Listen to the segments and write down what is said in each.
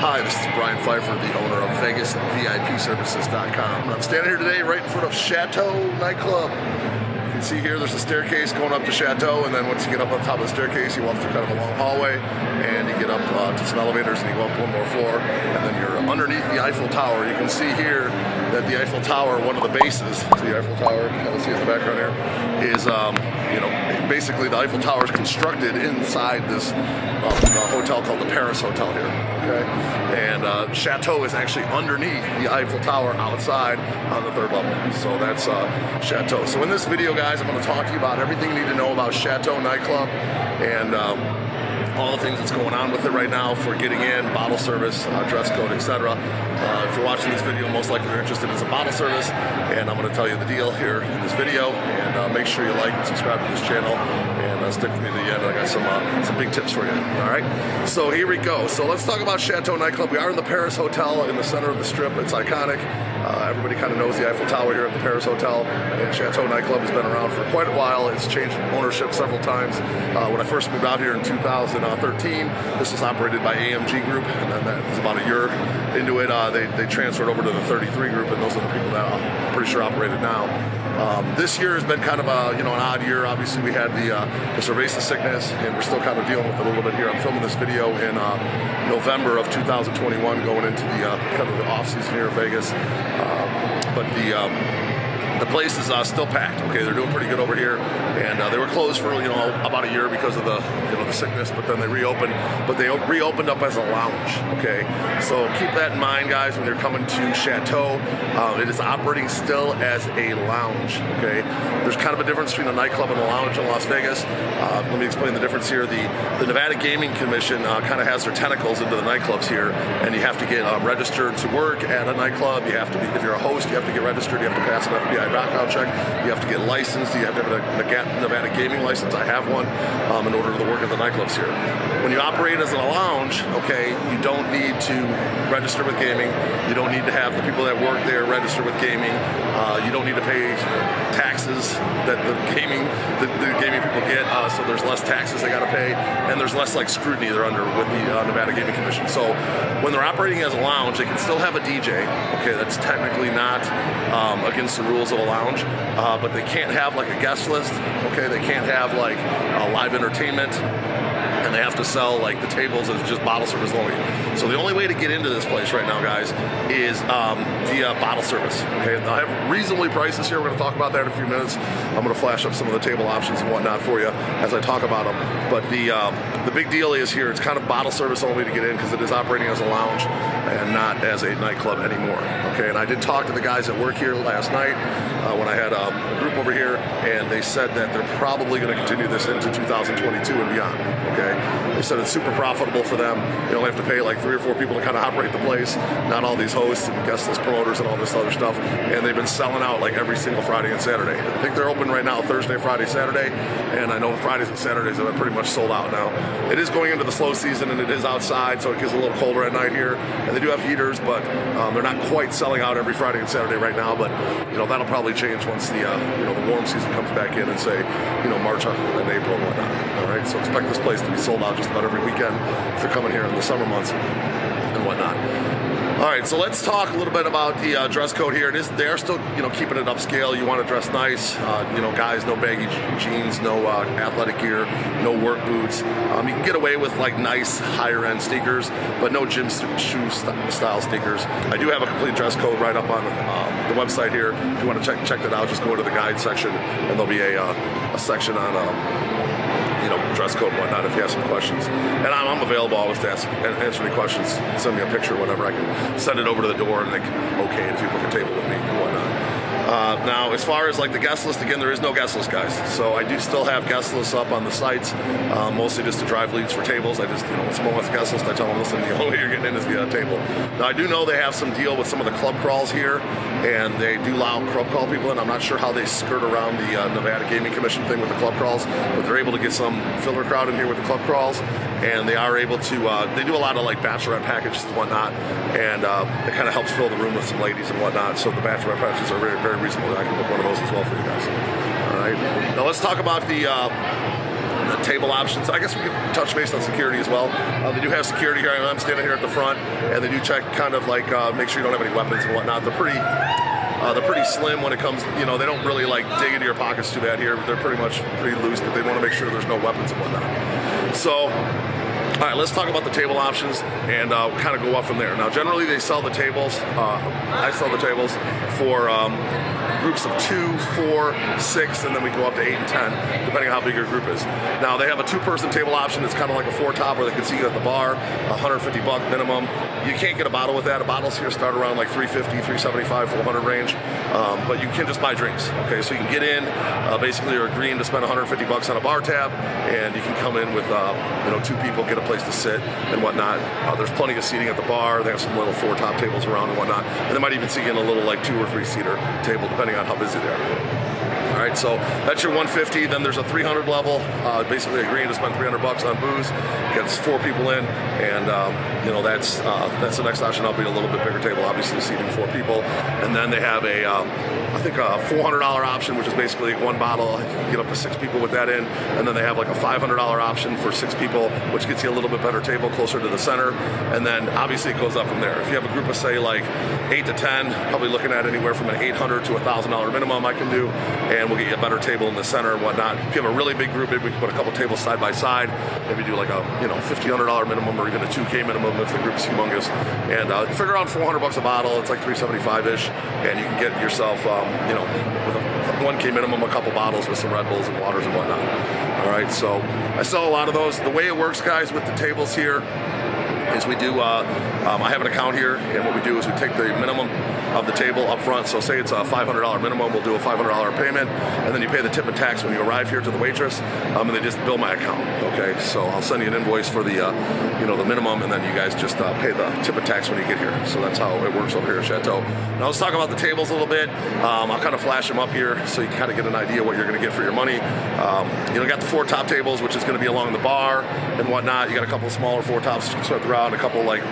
Hi, this is Brian Pfeiffer, the owner of VegasVIPServices.com. I'm standing here today right in front of Chateau Nightclub. You can see here there's a staircase going up to Chateau, and then once you get up on top of the staircase, you walk through kind of a long hallway, and you get up to some elevators, and you go up one more floor, and then you're underneath the Eiffel Tower. You can see here that the Eiffel Tower, one of the bases to the Eiffel Tower, you can kind of see in the background here, is, basically the Eiffel Tower is constructed inside this hotel called the Paris Hotel here. Okay, and Chateau is actually underneath the Eiffel Tower outside on the third level. So that's Chateau. So in this video, guys, I'm going to talk to you about everything you need to know about Chateau Nightclub and all the things that's going on with it right now for getting in, bottle service, dress code, etc. If you're watching this video, most likely you're interested in some bottle service, and I'm going to tell you the deal here in this video. And make sure you like and subscribe to this channel, and stick with me to the end. I got some big tips for you. All right, so here we go. So let's talk about Chateau Nightclub. We are in the Paris Hotel in the center of the Strip. It's iconic. Everybody kind of knows the Eiffel Tower here at the Paris Hotel, and Chateau Nightclub has been around for quite a while. It's changed ownership several times. When I first moved out here in 2013, this was operated by AMG Group, and then that was about a year into it. They transferred over to the 33 Group, and those are the people that I'm pretty sure operate it now. This year has been kind of an odd year. Obviously, we had the cerveza sickness, and we're still kind of dealing with it a little bit here. I'm filming this video in November of 2021, going into the kind of the off season here in Vegas. But the place is still packed. Okay, they're doing pretty good over here, and they were closed for about a year because of the the sickness. But then they reopened. But they reopened up as a lounge. Okay, so keep that in mind, guys, when you're coming to Chateau. It is operating still as a lounge. Okay, there's kind of a difference between a nightclub and a lounge in Las Vegas. Let me explain the difference here. The Nevada Gaming Commission kind of has their tentacles into the nightclubs here, and you have to get registered to work at a nightclub. You have to be, if you're a host, you have to get registered. You have to pass an FBI background check. You have to get licensed. You have to have a Nevada gaming license. I have one in order to work at the nightclubs here. When you operate as a lounge, okay, you don't need to register with gaming. You don't need to have the people that work there register with gaming. You don't need to pay taxes that the gaming people get. So there's less taxes they got to pay, and there's less scrutiny they're under with the Nevada Gaming Commission. So when they're operating as a lounge, they can still have a DJ. Okay, that's technically not against the rules of a lounge, but they can't have a guest list. Okay, they can't have live entertainment, and they have to sell the tables as just bottle service only. So the only way to get into this place right now, guys, is via bottle service. Okay, now I have reasonably prices here. We're going to talk about that in a few minutes. I'm going to flash up some of the table options and whatnot for you as I talk about them. But the big deal is here, it's kind of bottle service only to get in because it is operating as a lounge and not as a nightclub anymore. Okay, and I did talk to the guys that work here last night when I had a group over here, and they said that they're probably going to continue this into 2022 and beyond. Okay, they said it's super profitable for them. You only have to pay 3 or 4 people to kind of operate the place, not all these hosts and guest list promoters and all this other stuff. And they've been selling out every single Friday and Saturday. I think they're open right now Thursday, Friday, Saturday, and I know Fridays and Saturdays have been pretty much sold out now. It is going into the slow season, and it is outside, so it gets a little colder at night here. And they do have heaters, but they're not quite selling out every Friday and Saturday right now. But that'll probably change once the the warm season comes back in, and say March and April and whatnot. All right, so expect this place to be sold out just about every weekend if you're coming here in the summer months and whatnot. All right, so let's talk a little bit about the dress code here. They are still, keeping it upscale. You want to dress nice. Guys, no baggy jeans, no athletic gear, no work boots. You can get away with nice higher-end sneakers, but no gym shoe style sneakers. I do have a complete dress code right up on the website here. If you want to check that out, just go to the guide section, and there'll be a section on dress code and whatnot if you have some questions. And I'm available always to answer any questions. Send me a picture or whatever. I can send it over to the door, and they can okay it if you book a table with me and whatnot. Now, as far as the guest list, again, there is no guest list, guys. So I do still have guest lists up on the sites, mostly just to drive leads for tables. I just, when someone wants a guest list, I tell them, listen, the only way you're getting in is via a table. Now, I do know they have some deal with some of the club crawls here, and they do allow club crawl people in. I'm not sure how they skirt around the Nevada Gaming Commission thing with the club crawls, but they're able to get some filler crowd in here with the club crawls, and they are able to, they do a lot of bachelorette packages and whatnot, and it kind of helps fill the room with some ladies and whatnot, so the bachelorette packages are very, very reasonable. I can book one of those as well for you guys. All right, now let's talk about the the table options. I guess we could touch base on security as well. They do have security here. I'm standing here at the front, and they do check kind of like make sure you don't have any weapons and whatnot. They're pretty slim when it comes, they don't really like dig into your pockets too bad here. They're pretty loose, but they want to make sure there's no weapons and whatnot. So, all right, let's talk about the table options and kind of go up from there. Now, generally they sell the tables. I sell the tables for groups of 2, 4, 6, and then we go up to 8 and 10, depending on how big your group is. Now, they have a 2-person table option. It's kind of like a 4-top where they can see you at the bar, $150 minimum. You can't get a bottle with that. Bottles here start around like $350, $375, $400 range, but you can just buy drinks. Okay, so you can get in. Basically, you're agreeing to spend $150 on a bar tab, and you can come in with 2 people, get a place to sit and whatnot. There's plenty of seating at the bar. They have some little 4-top tables around and whatnot, and they might even see you in a little like 2 or 3-seater table, depending on how busy they are. All right, so that's your 150. Then there's a 300 level, basically agreeing to spend $300 on booze. Gets 4 people in, and that's the next option. I'll be a little bit bigger table, obviously seating 4 people. And then they have a $400 option, which is basically 1 bottle. You can get up to 6 people with that in. And then they have like a $500 option for 6 people, which gets you a little bit better table closer to the center. And then obviously it goes up from there. If you have a group of say like 8 to 10, probably looking at anywhere from an $800 to $1,000 minimum I can do, and we'll get you a better table in the center and whatnot. If you have a really big group, maybe we can put a couple tables side by side. Maybe do like a $1,500 minimum or even a $2K minimum if the group's humongous. And you figure around $400 a bottle. It's like $375-ish, and you can get yourself with a 1K minimum, a couple bottles with some Red Bulls and waters and whatnot. All right, so I sell a lot of those. The way it works, guys, with the tables here is we do, I have an account here, and what we do is we take the minimum of the table up front. So say it's a $500 minimum, we'll do a $500 payment, and then you pay the tip and tax when you arrive here to the waitress, and they just bill my account. Okay, so I'll send you an invoice for the the minimum, and then you guys just pay the tip and tax when you get here. So that's how it works over here at Chateau. Now let's talk about the tables a little bit. I'll kind of flash them up here so you can kind of get an idea what you're going to get for your money. You got the 4 top tables, which is going to be along the bar and whatnot. You got a couple of smaller 4 tops swept around, a couple like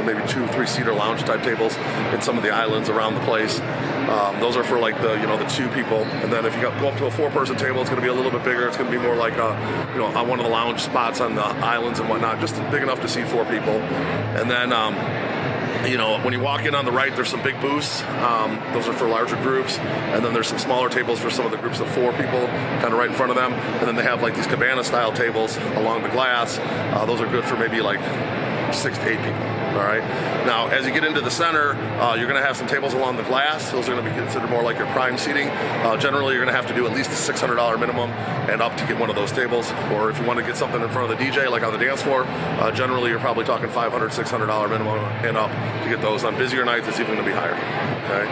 maybe 2, 3-seater lounge type tables in some of the islands around the place. Those are for like the 2 people, and then if you go up to a 4-person table, it's going to be a little bit bigger. It's going to be more like on one of the lounge spots on the islands and whatnot, just big enough to seat 4 people. And then when you walk in on the right, there's some big booths. Those are for larger groups, and then there's some smaller tables for some of the groups of 4 people, kind of right in front of them. And then they have like these cabana style tables along the glass. Those are good for maybe like 6 to 8 people. All right. Now, as you get into the center, you're going to have some tables along the glass. Those are going to be considered more like your prime seating. Generally, you're going to have to do at least a $600 minimum and up to get one of those tables. Or if you want to get something in front of the DJ, like on the dance floor, generally you're probably talking $500, $600 minimum and up to get those. On busier nights, it's even going to be higher. Okay.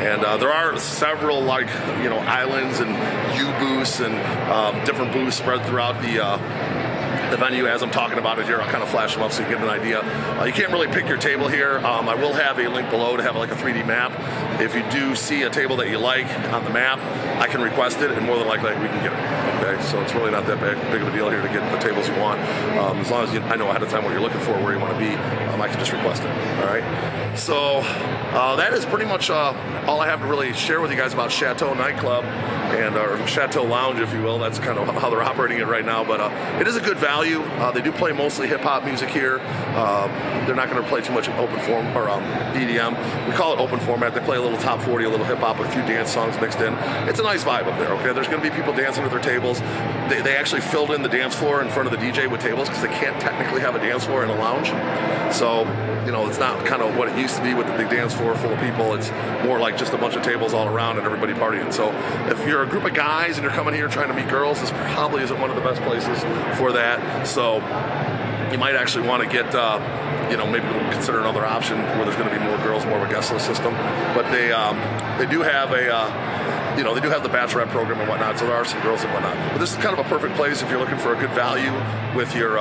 And there are several islands and U-booths and different booths spread throughout the venue. As I'm talking about it here, I'll kind of flash them up so you get an idea. You can't really pick your table here. I will have a link below to have like a 3D map. If you do see a table that you like on the map, I can request it, and more than likely we can get it. Okay, so it's really not that big of a deal here to get the tables you want. As long as I know ahead of time what you're looking for, where you want to be, I can just request it. All right. So that is pretty much all I have to really share with you guys about Chateau Nightclub and our Chateau Lounge, if you will. That's kind of how they're operating it right now. But it is a good value. They do play mostly hip-hop music here. They're not going to play too much open form or EDM. We call it open format. They play a little top 40, a little hip-hop, a few dance songs mixed in. It's a nice vibe up there, okay? There's going to be people dancing at their tables. They actually filled in the dance floor in front of the DJ with tables because they can't technically have a dance floor in a lounge. So, it's not kind of what it used to be with the big dance floor full of people. It's more like just a bunch of tables all around and everybody partying. So if you're a group of guys and you're coming here trying to meet girls, this probably isn't one of the best places for that. So you might actually want to get, maybe consider another option where there's going to be more girls, more of a guest list system. But they do have they do have the bachelorette program and whatnot, so there are some girls and whatnot. But this is kind of a perfect place if you're looking for a good value with your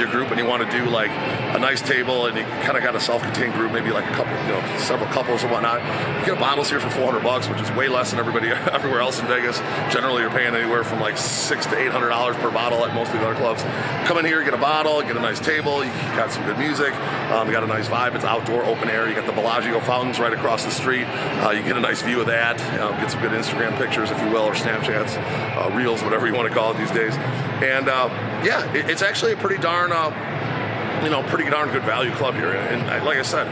your group and you want to do like a nice table and you kind of got a self-contained group, maybe like a couple, several couples and whatnot, you get bottles here for $400, which is way less than everywhere else in Vegas. Generally, you're paying anywhere from like $600 to $800 per bottle at most of the other clubs. Come in here, get a bottle, get a nice table. You got some good music. You got a nice vibe. It's outdoor, open air. You got the Bellagio Fountains right across the street. You get a nice view of that. Get some good Instagram pictures, if you will, or Snapchats, Reels, whatever you want to call it these days. And yeah, it's actually a pretty darn pretty darn good value club here. And like I said,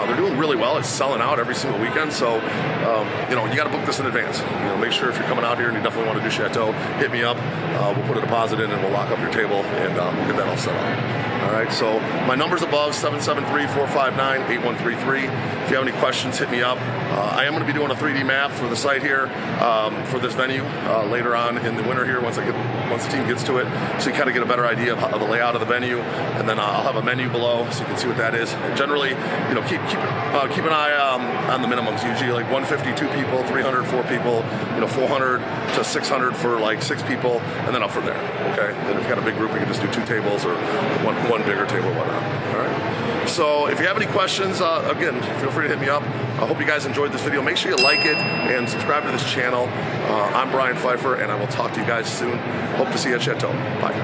they're doing really well. It's selling out every single weekend. So, you got to book this in advance. Make sure if you're coming out here and you definitely want to do Chateau, hit me up. We'll put a deposit in and we'll lock up your table and we'll get that all set up. All right, so my number's above, 773-459-8133. If you have any questions, hit me up. I am going to be doing a 3D map for the site here for this venue later on in the winter here once the team gets to it, so you kind of get a better idea of the layout of the venue. And then I'll have a menu below so you can see what that is. And generally, keep an eye on the minimums. Usually like 150, 2 people, 300, 4 people, 400 to 600 for like 6 people, and then up from there. Okay, and if you got a big group, you can just do 2 tables or one bigger table or whatnot. All right. So if you have any questions, again, feel free to hit me up. I hope you guys enjoyed this video. Make sure you like it and subscribe to this channel. I'm Brian Pfeiffer, and I will talk to you guys soon. Hope to see you at Chateau. Bye.